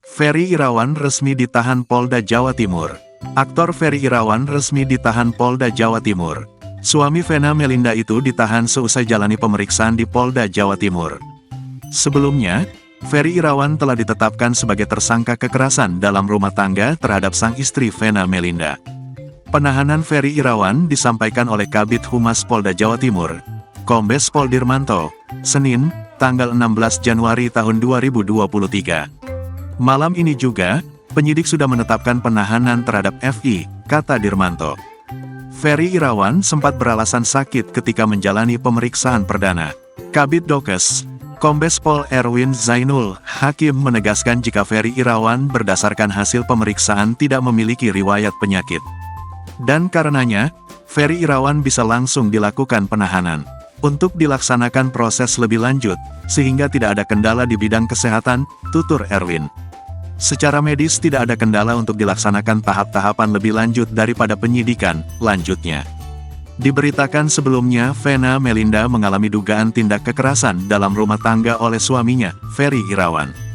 Ferry Irawan resmi ditahan Polda Jawa Timur. Aktor Ferry Irawan resmi ditahan Polda Jawa Timur. Suami Vena Melinda itu ditahan seusai jalani pemeriksaan di Polda Jawa Timur. Sebelumnya, Ferry Irawan telah ditetapkan sebagai tersangka kekerasan dalam rumah tangga terhadap sang istri Vena Melinda. Penahanan Ferry Irawan disampaikan oleh Kabid Humas Polda Jawa Timur, Kombes Pol Dirmanto, Senin, tanggal 16 Januari tahun 2023. Malam ini juga, penyidik sudah menetapkan penahanan terhadap FI, kata Dirmanto. Ferry Irawan sempat beralasan sakit ketika menjalani pemeriksaan perdana. Kabid Dokes, Kombes Pol Erwin Zainul Hakim menegaskan jika Ferry Irawan berdasarkan hasil pemeriksaan tidak memiliki riwayat penyakit. Dan karenanya, Ferry Irawan bisa langsung dilakukan penahanan untuk dilaksanakan proses lebih lanjut, sehingga tidak ada kendala di bidang kesehatan, tutur Erwin. Secara medis tidak ada kendala untuk dilaksanakan tahap-tahapan lebih lanjut daripada penyidikan, lanjutnya. Diberitakan sebelumnya Vena Melinda mengalami dugaan tindak kekerasan dalam rumah tangga oleh suaminya, Ferry Irawan.